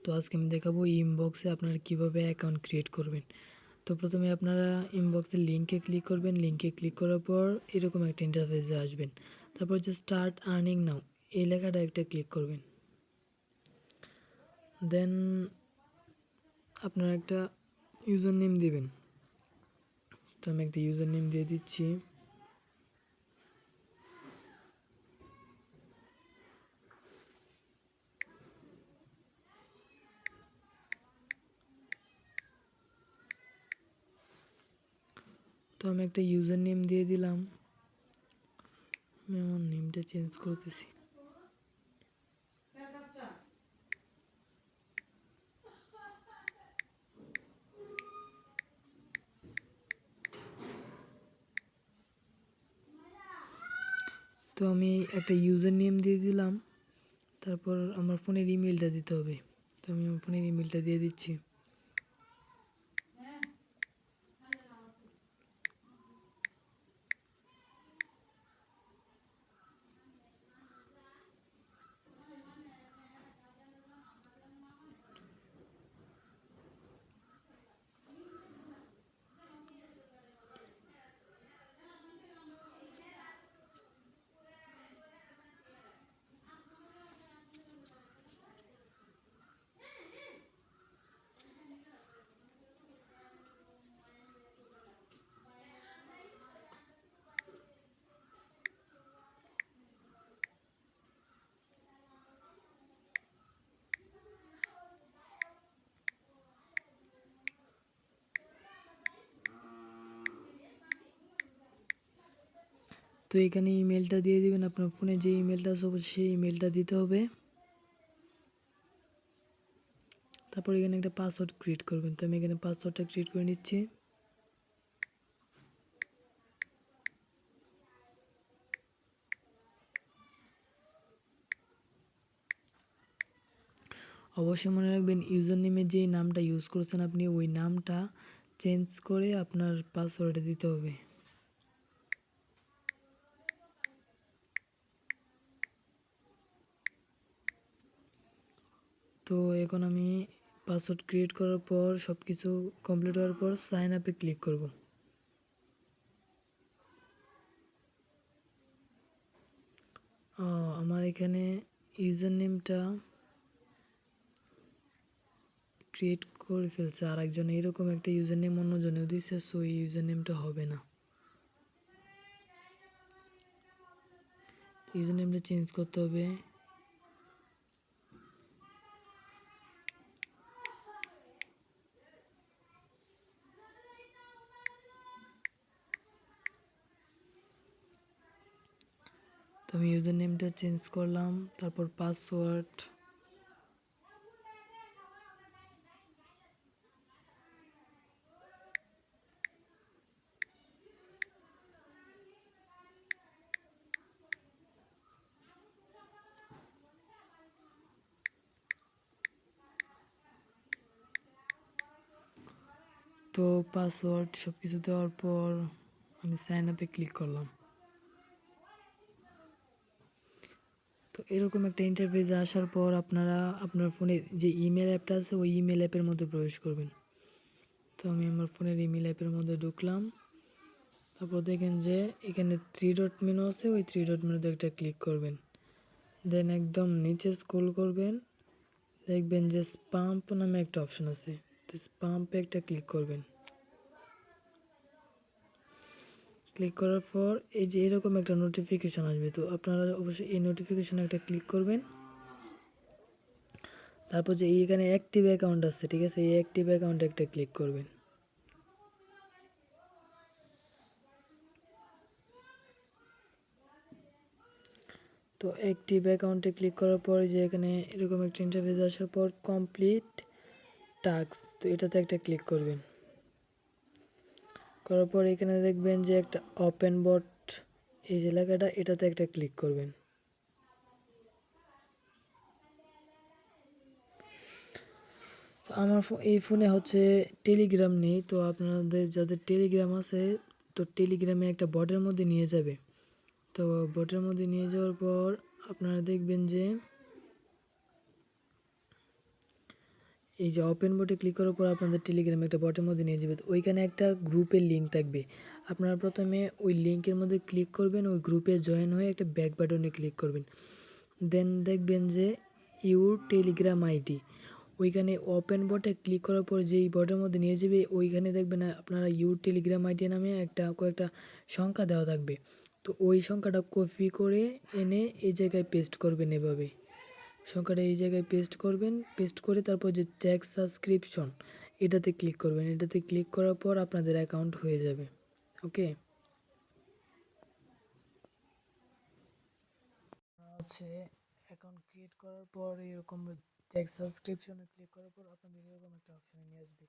তো আজকে আমি দেখাবো ইনবক্সে আপনারা কিভাবে অ্যাকাউন্ট ক্রিয়েট করবেন। তো প্রথমে আপনারা ইনবক্সের লিঙ্কে ক্লিক করবেন। লিঙ্কে ক্লিক করার পর এরকম একটা ইন্টারফেসে আসবেন। তারপর যে স্টার্ট আর্নিং নাও এই লেখাটা একটা ক্লিক করবেন। দেন আপনারা একটা ইউজার নেম দিবেন। তো আমি একটা ইউজার নেম দিয়ে দিচ্ছি। তো আমি একটা ইউজার নেম দিয়ে দিলাম। আমি আমার নেমটা চেঞ্জ করতেছি। তো আমি একটা ইউজার নেম দিয়ে দিলাম। তারপর আমার ফোনের ইমেলটা দিতে হবে। তো আমি আমার ফোনের ইমেলটা দিয়ে দিচ্ছি। তো এখানে ইমেলটা দিয়ে দিবেন। আপনার ফোনে যে ইমেলটা আছে অবশ্যই সেই ইমেলটা দিতে হবে। তারপর এখানে একটা পাসওয়ার্ড ক্রিয়েট করবেন। তো আমি এখানে পাসওয়ার্ডটা ক্রিয়েট করে নিচ্ছি। অবশ্যই মনে রাখবেন ইউজার নেমে যেই নামটা ইউজ করছেন আপনি ওই নামটা চেঞ্জ করে আপনার পাসওয়ার্ডে দিতে হবে। তো এখন আমি পাসওয়ার্ড ক্রিয়েট করার পর সব কিছু কমপ্লিট হওয়ার পর সাইন আপে ক্লিক করব। আমার এখানে ইউজার নেমটা ক্রিয়েট করে ফেলছে আর একজন, এরকম একটা ইউজার নেম অন্যজনেও দিচ্ছে, সো এই ইউজার নেমটা হবে না। ইউজার নেমটা চেঞ্জ করতে হবে। তো আমি ইউজার নেমটা চেঞ্জ করলাম। তারপর পাসওয়ার্ড, তো পাসওয়ার্ড সব কিছু দেওয়ার পর আমি সাইন আপে ক্লিক করলাম। তো এরকম একটা ইন্টারফেসে আসার পর আপনারা আপনার ফোনে যে ইমেল অ্যাপটা আছে ওই ইমেল অ্যাপের মধ্যে প্রবেশ করবেন। তো আমি আমার ফোনের ইমেল অ্যাপের মধ্যে ঢুকলাম। তারপর দেখেন যে এখানে 3 ডট মেনু আছে, ওই 3 ডট মেনুতে একটা ক্লিক করবেন। দেন একদম নিচে স্ক্রল করবেন, দেখবেন যে স্পাম্প নামে একটা অপশন আছে। তো স্পাম্পে একটা ক্লিক করবেন। ক্লিক করার পর এই যে এরকম একটা নোটিফিকেশন আসবে। তো আপনারা অবশ্যই এই নোটিফিকেশনে একটা ক্লিক করবেন। তারপর যে এইখানে অ্যাক্টিভ অ্যাকাউন্ট আছে, ঠিক আছে, এই অ্যাক্টিভ অ্যাকাউন্টে একটা ক্লিক করবেন। তো অ্যাক্টিভ অ্যাকাউন্টে ক্লিক করার পর যে এখানে এরকম একটা ইন্টারফেস আসার পর কমপ্লিট টাস্ক, তো এটাতে একটা ক্লিক করবেন। করার পর এখানে দেখবেন যে একটা ওপেন বট এই যে লেখাটা, এটাতে একটা ক্লিক করবেন। আমার এই ফোনে হচ্ছে টেলিগ্রাম নেই, তো আপনাদের যাদের টেলিগ্রাম আছে তো টেলিগ্রামে একটা বটের মধ্যে নিয়ে যাবে। তো বটের মধ্যে নিয়ে যাওয়ার পর আপনারা দেখবেন যে এই যে ওপেন বটে ক্লিক করার পর আপনাদের টেলিগ্রামে একটা বটের মধ্যে নিয়ে যাবে। ওইখানে একটা গ্রুপের লিঙ্ক থাকবে। আপনারা প্রথমে ওই লিঙ্কের মধ্যে ক্লিক করবেন, ওই গ্রুপে জয়েন হয়ে একটা ব্যাক বাটনে ক্লিক করবেন। দেন দেখবেন যে ইউর টেলিগ্রাম আইডি, ওইখানে ওপেন বটে ক্লিক করার পর যেই বটের মধ্যে নিয়ে যাবে ওইখানে দেখবেন আপনারা ইউর টেলিগ্রাম আইডি নামে কয়েকটা সংখ্যা দেওয়া থাকবে। তো ওই সংখ্যাটা কপি করে এনে এই জায়গায় পেস্ট করবেন। এভাবে সংখ্যাটা এই জায়গায় পেস্ট করবেন, পেস্ট করে তারপর যে চেক সাবস্ক্রিপশন এটাতে ক্লিক করবেন। এটাতে ক্লিক করার পর আপনাদের অ্যাকাউন্ট হয়ে যাবে। ওকে, হচ্ছে অ্যাকাউন্ট ক্রিয়েট করার পর এরকম চেক সাবস্ক্রিপশনে ক্লিক করার পর আপনাদের এরকম একটা অপশনে নিয়ে আসবে।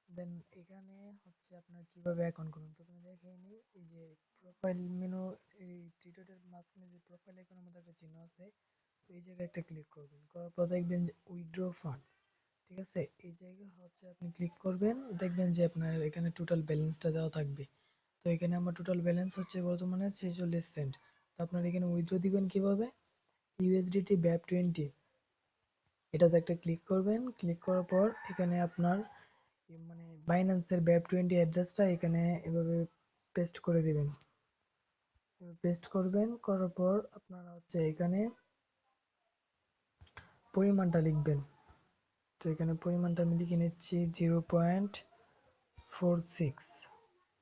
দেন এখানে হচ্ছে আপনার কিভাবে অ্যাকাউন্ট করবেন প্রথমে দেখে নিই। এই যে প্রোফাইল মেনু, এই টিটোটের মাঝখানে যে প্রোফাইল আইকনের মধ্যে একটা চিহ্ন আছে, তো এই জায়গায় একটা ক্লিক করবেন। করার পর দেখবেন যে উইথড্র ফান্ডস, ঠিক আছে, এই জায়গায় হচ্ছে আপনি ক্লিক করবেন। দেখবেন যে আপনার এখানে টোটাল ব্যালেন্সটা দেওয়া থাকবে। তো এখানে আমার টোটাল ব্যালেন্স হচ্ছে বর্তমানে 46 সেন্ট। তো আপনার এখানে উইথড্র দিবেন কিভাবে, ইউএসডিটি ব্যাপ 20 এটাতে একটা ক্লিক করবেন। ক্লিক করার পর এখানে আপনার মানে বাইন্যান্সের ব্যাপ 20 অ্যাড্রেসটা এখানে এভাবে পেস্ট করে দিবেন। পেস্ট করবেন, করার পর আপনারা হচ্ছে এখানে পরিমাণটা লিখবেন। তো এখানে পরিমাণটা আমি লিখে নিচ্ছি 0.46,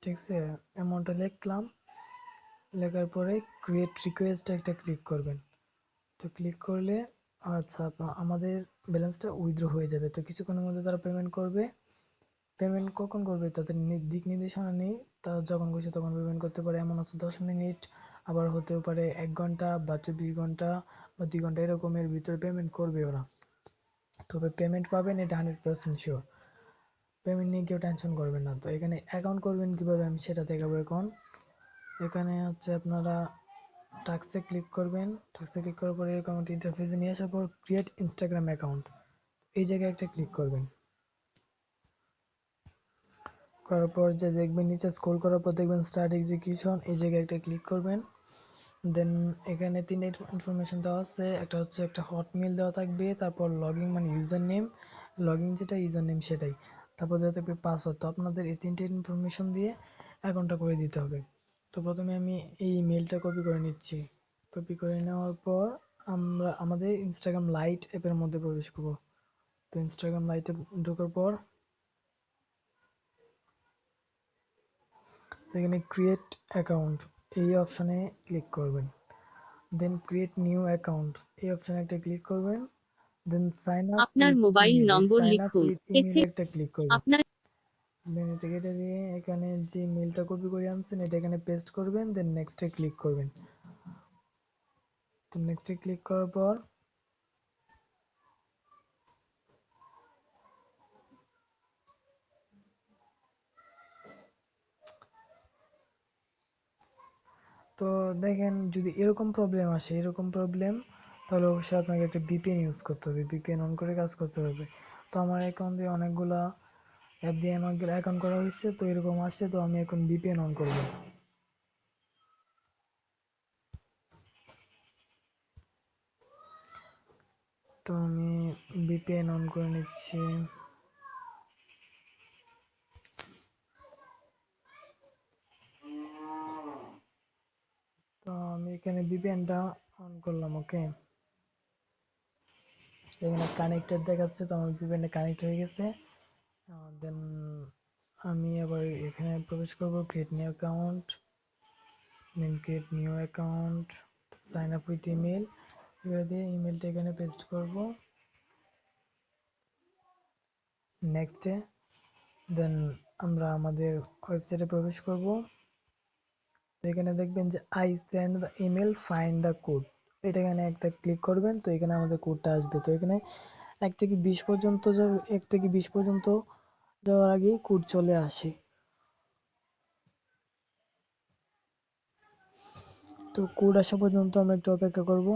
ঠিক আছে, অ্যামাউন্টটা লিখলাম। লেখার পরে ক্রিয়েট রিকোয়েস্ট একটা ক্লিক করবেন। তো ক্লিক করলে আচ্ছা আমাদের ব্যালেন্সটা উইথড্র হয়ে যাবে। তো কিছুক্ষণের মধ্যে তারা পেমেন্ট করবে। পেমেন্ট কখন করবে তাদের দিক নির্দেশনা নেই, তারা যখন খুশি তখন পেমেন্ট করতে পারে। এমন আছে 10 মিনিট, আবার হতেও পারে 1 ঘন্টা বা 24 ঘন্টা বা 2 ঘন্টা, এরকমের ভিতরে পেমেন্ট করবে ওরা। তবে পেমেন্ট পাবেন এটা 100% শিওর। পেমেন্ট নিয়ে কেউ টেনশন করবেন না। তো এখানে অ্যাকাউন্ট করবেন কিভাবে আমি সেটা দেখাবো এখন। এখানে হচ্ছে আপনারা টাস্কে ক্লিক করবেন। টাস্কে ক্লিক করার পরে এরকম একটা ইন্টারফেসে নিয়ে আসার পর ক্রিয়েট ইনস্টাগ্রাম অ্যাকাউন্ট এই জায়গায় একটা ক্লিক করবেন। করার পর যে দেখবেন নিচে স্ক্রল করার পর দেখবেন স্টার্ট এক্সিকিউশন, এই জায়গায় একটা ক্লিক করবেন। দেন এখানে তিনটে ইনফরমেশন দেওয়া আছে, একটা হচ্ছে একটা হটমেল দেওয়া থাকবে, তারপর লগইন মানে ইউজার নেম, লগইন যেটা ইউজার নেম সেটাই, তারপর দেওয়া থাকবে পাসওয়ার্ড। তো আপনাদের এই তিনটে ইনফরমেশন দিয়ে অ্যাকাউন্টটা করে দিতে হবে। তো প্রথমে আমি এই মেলটা কপি করে নিচ্ছি। কপি করে নেওয়ার পর আমরা আমাদের ইনস্টাগ্রাম লাইট অ্যাপের মধ্যে প্রবেশ করব। তো ইনস্টাগ্রাম লাইটে ঢোকার পর এখানে ক্রিয়েট অ্যাকাউন্ট এই অপশানে ক্লিক করবেন। দেন ক্রিয়েট নিউ অ্যাকাউন্ট এই অপশানে একটা ক্লিক করবেন। দেন সাইন আপ আপনার উইথ মোবাইল ইমেল, এই নম্বর সাইন আপ লিখুন। উইথ ইমেলে এসে একটা ক্লিক করবেন। আপনার দেন এটা কেটে দিয়ে এখানে যে মেলটা কপি করে আনছেন এটা এখানে পেস্ট করবেন। দেন নেক্সটে ক্লিক করবেন। তো নেক্সটে ক্লিক করার পর তো দেখেন যদি এরকম প্রবলেম আসে, এরকম প্রবলেম, তাহলে অবশ্যই আপনাকে একটা ভিপিএন ইউজ করতে হবে, ভিপিএন অন করে কাজ করতে হবে। তো আমার অ্যাকাউন্ট দিয়ে অনেকগুলা অ্যাপ দিয়ে অনেকগুলো অ্যাকাউন্ট করা হয়েছে, তো এরকম আসছে, তো আমি এখন ভিপিএন অন করব। তো আমি ভিপিএন অন করে নিচ্ছি। তো আমি এখানে ভিপিএনটা অন করলাম। ওকে, এখানে কানেক্টেড দেখাচ্ছে, তো আমার ভিপিএনটা কানেক্ট হয়ে গেছে। দেন আমি আবার এখানে প্রবেশ করব, create new account, then create new account, sign up with email, এবার দিয়ে ইমেলটা এখানে পেস্ট করব। নেক্সটে দেন আমরা আমাদের ওয়েবসাইটে প্রবেশ করব। তো এখানে দেখবেন যে I send the email find the code, এটা এখানে একটা ক্লিক করবেন। তো এখানে আমাদের কোডটা আসবে। তো এখানে 1 থেকে 20 পর্যন্ত যাওয়ার আগেই কোড চলে আসে। তো কোড আসা পর্যন্ত আমরা একটু অপেক্ষা করব।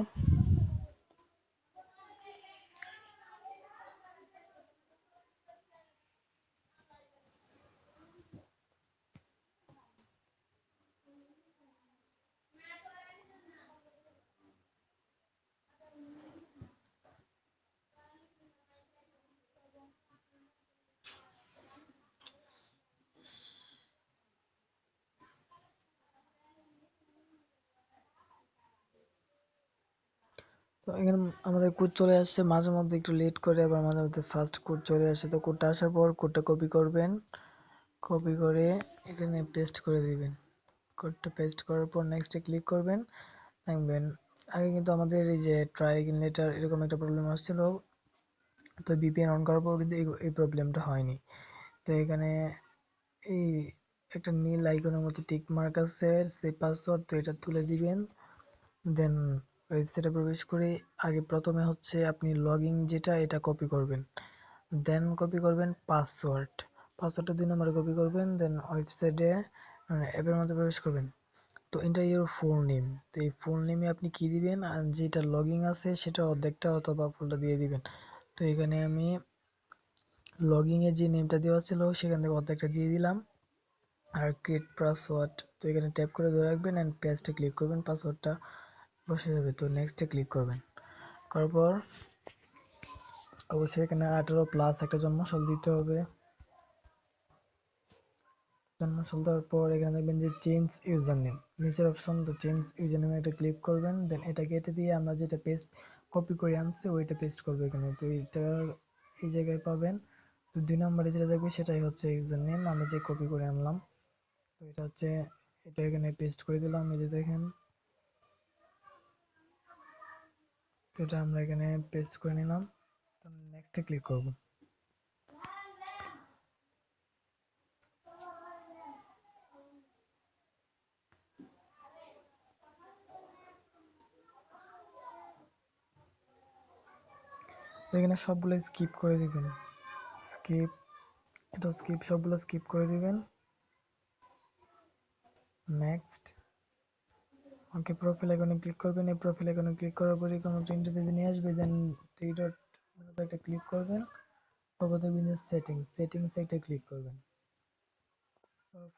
তো এখানে আমাদের কোড চলে আসছে, মাঝে মধ্যে একটু লেট করে, আবার মাঝে মধ্যে ফার্স্ট কোড চলে আসে। তো কোডটা আসার পর কোডটা কপি করবেন, কপি করে এখানে পেস্ট করে দিবেন। কোডটা পেস্ট করার পর নেক্সটে ক্লিক করবেন, দেখবেন আগে কিন্তু আমাদের এই যে ট্রাই এগেইন লেটার এরকম একটা প্রবলেম আসছিল, তো ভিপিএন অন করার পর কিন্তু এই প্রবলেমটা হয়নি। তো এখানে এই একটা নীল আইকনের মতো টিক মার্ক আছে, সেই পাসওয়ার্ড, তো এটা তুলে দিবেন। দেন ওয়েবসাইটে প্রবেশ করে আগে প্রথমে হচ্ছে আপনি লগইন যেটা এটা কপি করবেন, দেন কপি করবেন পাসওয়ার্ড, পাসওয়ার্ডটা 2 নম্বরে কপি করবেন। দেন ওয়েবসাইটে অ্যাপের মধ্যে প্রবেশ করবেন। তো এন্টার ইউর ফুল নেম, তো এই ফুল নেমে আপনি কি দিবেন, আর যেটা লগইন আছে সেটা অর্ধেকটা অথবা ফুলটা দিয়ে দিবেন। তো এখানে আমি লগইন এর যে নেমটা দেওয়া ছিল সেখান থেকে অর্ধেকটা দিয়ে দিলাম। আর ক্রিয়েট পাসওয়ার্ড, তো এখানে ট্যাপ করে ধরে রাখবেন অ্যান্ড পেজটা ক্লিক করবেন, পাসওয়ার্ডটা বসে যাবে। তো নেক্সটে ক্লিক করবেন, করার পর অবশ্যই এখানে 18+ একটা জন্মসাল দিতে হবে। জন্মসাল দেওয়ার পর এখানে দেখবেন যে চেঞ্জ ইউজার নেম, নিচের অপশন, তো চেঞ্জ ইউজার নেমে এটা ক্লিক করবেন। দেন এটা কেটে দিয়ে আমরা যেটা পেস্ট কপি করে আনছি ওইটা পেস্ট করবো এখানে। তো এটা এই জায়গায় পাবেন। তো 2 নম্বরে যেটা দেখবে সেটাই হচ্ছে ইউজার নেম, আমরা যে কপি করে আনলাম। তো এটা হচ্ছে, এটা এখানে পেস্ট করে দিলাম, এই যে দেখেন। তো এটা আমরা এখানে পেস্ট করে নিলাম। তো নেক্সটে ক্লিক করব। তো এখানে সবগুলো স্কিপ করে দিবেন, স্কিপ, এটা স্কিপ, সবগুলো স্কিপ করে দিবেন। নেক্সট, ওকে, প্রোফাইল আইকনে ক্লিক করবেন। এই প্রোফাইল আইকনে ক্লিক করার পরে কোনো একটা ইন্টারফেসে নিয়ে আসবে। দেন থ্রি ডট মেনুতে একটা ক্লিক করবেন, তারপর দেখবেন যে সেটিংস, সেটিংসে একটা ক্লিক করবেন।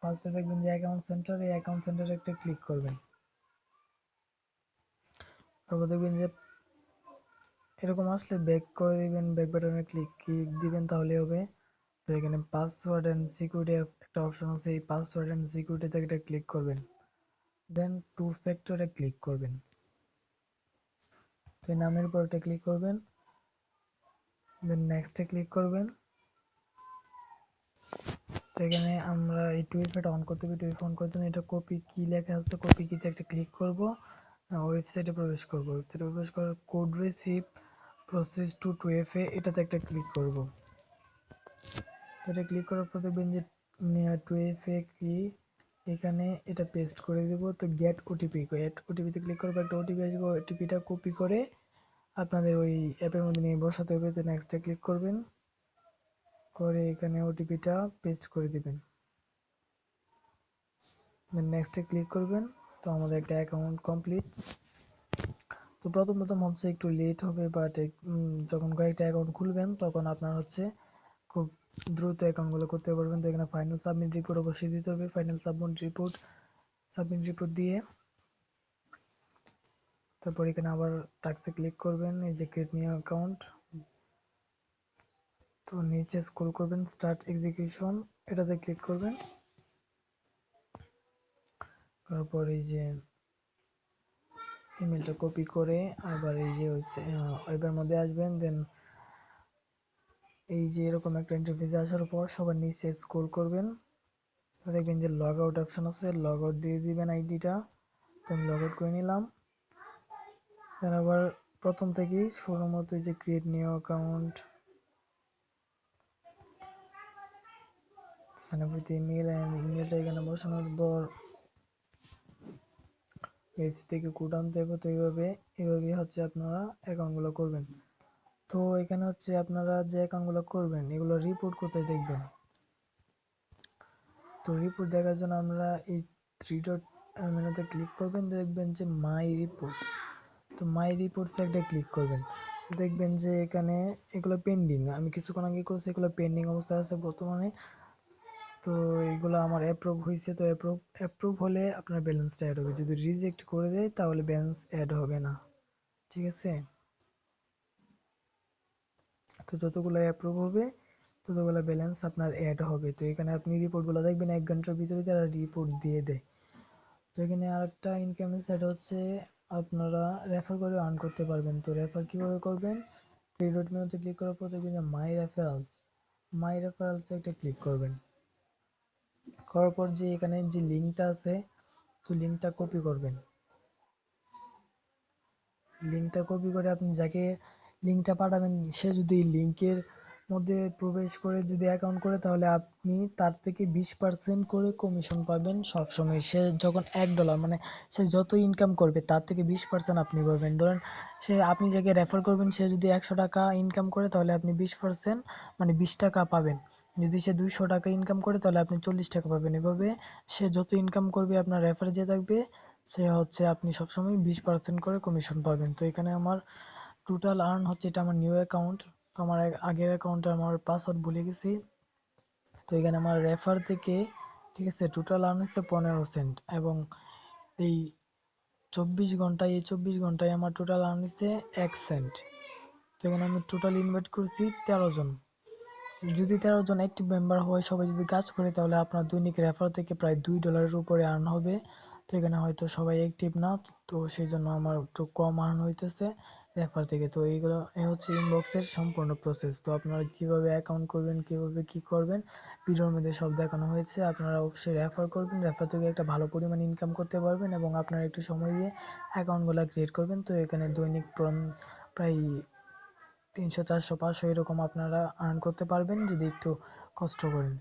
ফার্স্টে দেখবেন যে অ্যাকাউন্ট সেন্টার, এই অ্যাকাউন্ট সেন্টারে একটা ক্লিক করবেন। তারপর দেখবেন যে এরকম আসলে ব্যাক করে দিবেন, ব্যাক বাটনে ক্লিক দিবেন, তাহলে হবে। তো এখানে পাসওয়ার্ড অ্যান্ড সিকিউরিটি একটা অপশন আছে, এই পাসওয়ার্ড অ্যান্ড সিকিউরিটিতে একটা ক্লিক করবেন। দেন টু ফ্যাক্টরে ক্লিক করবেন। তো এই নামের উপর একটা ক্লিক করবেন, দেন নেক্সটে ক্লিক করবেন। তো এখানে আমরা এই টুইফাইটা অন করতে হবে, টুইফাই অন করতে হবে, এটা কপি কি লেখা আছে, কপি কিতে একটা ক্লিক করব, ওয়েবসাইটে প্রবেশ করব, ওয়েবসাইটে প্রবেশ করার কোড রিসিভ প্রসেস টু টুইফাই এটাতে একটা ক্লিক করব। তো এটা ক্লিক করার পর দেখবেন যে টুইফাই কি, এখানে এটা পেস্ট করে দেব। তো গেট ওটিপি, গেট ওটিপিতে ক্লিক করবো, একটা ওটিপি আসবে, ওটিপিটা কপি করে আপনাদের ওই অ্যাপের মধ্যে নিয়ে বসাতে হবে। তো নেক্সটে ক্লিক করবেন, করে এখানে ওটিপিটা পেস্ট করে দিবেন, দেন নেক্সটে ক্লিক করবেন। তো আমাদের একটা অ্যাকাউন্ট কমপ্লিট। তো প্রথম প্রথম হচ্ছে একটু লেট হবে, বাট যখন কয়েকটা অ্যাকাউন্ট খুলবেন তখন আপনার হচ্ছে খুব দ্রুত অ্যাকাউন্টগুলো করতে পারবেন। তো এখানে ফাইনাল সাবমিট রিপোর্ট অবশ্যই দিতে হবে, ফাইনাল সাবমিট রিপোর্ট দিয়ে তারপর এখানে আবার টাস্কে ক্লিক করবেন, এই যে ক্রিয়েট নিউ অ্যাকাউন্ট। তো নিচে স্ক্রল করবেন, স্টার্ট এক্সিকিউশন এটাতে ক্লিক করবেন। তারপর এই যে ইমেলটা কপি করে আবার এই যে ওয়েবের মধ্যে আসবেন। দেন এই যে এরকম একটা ইন্টারফেসে আসার পর সবার নিচে স্ক্রল করবেন, দেখবেন যে লগ আউট অপশন আছে, লগ আউট দিয়ে দিবেন আইডিটা। তো আমি লগ আউট করে নিলাম। দেন আবার প্রথম থেকেই শুরুর মতো যে create new account, sign up with email, and ইমেলটা এখানে বসানোর পর ওয়েবস থেকে কোড আনতে হবে। তো এইভাবে হচ্ছে আপনারা অ্যাকাউন্টগুলো করবেন। তো এখানে হচ্ছে আপনারা যে অ্যাকাউন্টগুলো করবেন এগুলো রিপোর্ট কোথায় দেখবেন। তো রিপোর্ট দেখার জন্য আমরা এই থ্রি ডট মেনুতে ক্লিক করবেন, দেখবেন যে মাই রিপোর্টস। তো মাই রিপোর্টসে একটা ক্লিক করবেন, দেখবেন যে এখানে এগুলো পেন্ডিং, আমি কিছুক্ষণ আগে করছি, এগুলো পেন্ডিং অবস্থায় আছে বর্তমানে। তো এগুলো আমার অ্যাপ্রুভ হয়েছে, তো অ্যাপ্রুভ হলে আপনার ব্যালেন্সটা অ্যাড হবে, যদি রিজেক্ট করে দেয় তাহলে ব্যালেন্স অ্যাড হবে না, ঠিক আছে। তো যতগুলো অ্যাপ্রুভ হবে ততগুলো ব্যালেন্স আপনার অ্যাড হবে। তো এখানে আপনি রিপোর্টগুলো দেখবেন 1 ঘন্টার ভিতরে যারা রিপোর্ট দিয়ে দেয়। তো এখানে আরেকটা ইনকামের সাইড হচ্ছে আপনারা রেফার করে আর্ন করতে পারবেন। তো রেফার কিভাবে করবেন? থ্রি ডট মেনুতে ক্লিক করার পর দেখবেন যে মাই রেফারেলস একটা ক্লিক করবেন। করার পর যে এখানে যে লিঙ্কটা আছে, তো লিঙ্কটা কপি করবেন। লিঙ্কটা কপি করে আপনি যাকে লিঙ্কটা পাঠাবেন সে যদি লিঙ্কের মধ্যে প্রবেশ করে যদি অ্যাকাউন্ট করে, তাহলে আপনি তার থেকে 20% করে কমিশন পাবেন সবসময়। সে যখন $1 মানে সে যত ইনকাম করবে তার থেকে 20% আপনি পাবেন। ধরেন আপনি যাকে রেফার করবেন সে যদি $100 ইনকাম করে, তাহলে আপনি 20% মানে 20 টাকা পাবেন। যদি সে $200 ইনকাম করে, তাহলে আপনি 40 টাকা পাবেন। এভাবে সে যত ইনকাম করবে আপনার রেফারে যে থাকবে সে হচ্ছে আপনি সবসময় 20% করে কমিশন পাবেন। তো এখানে আমার টোটাল আর্ন হচ্ছে, এটা আমার নিউ অ্যাকাউন্ট। তো আমার আগের অ্যাকাউন্টে আমার পাসওয়ার্ড ভুলে গেছি। তো এখানে আমার রেফার থেকে, ঠিক আছে, টোটাল আর্ন হচ্ছে 15 সেন্ট। এবং এই 24 ঘন্টায় আমার টোটাল আর্ন হচ্ছে 1 সেন্ট। তো এখানে আমি টোটাল ইনভাইট করছি 13 জন। যদি 13 জন অ্যাক্টিভ মেম্বার হয়, সবাই যদি কাজ করে, তাহলে আপনার দৈনিক রেফার থেকে প্রায় $2 উপরে আর্ন হবে। তো এখানে হয়তো সবাই অ্যাক্টিভ না, তো সেই জন্য আমার একটু কম আর্ন হইতেছে রেফার থেকে। তো এইগুলো হচ্ছে ইনবক্সের সম্পূর্ণ প্রসেস। তো আপনারা কিভাবে অ্যাকাউন্ট করবেন, কিভাবে কি করবেন, ভিডিওর মধ্যে সব দেখানো হয়েছে। আপনারা অবশ্যই রেফার করবেন, রেফার থেকে একটা ভালো পরিমাণ ইনকাম করতে পারবেন এবং আপনারা একটু সময় দিয়ে অ্যাকাউন্টগুলো ক্রিয়েট করবেন। তো এখানে দৈনিক প্রায় 300 400 500 এরকম আপনারা আর্ন করতে পারবেন যদি একটু কষ্ট করেন।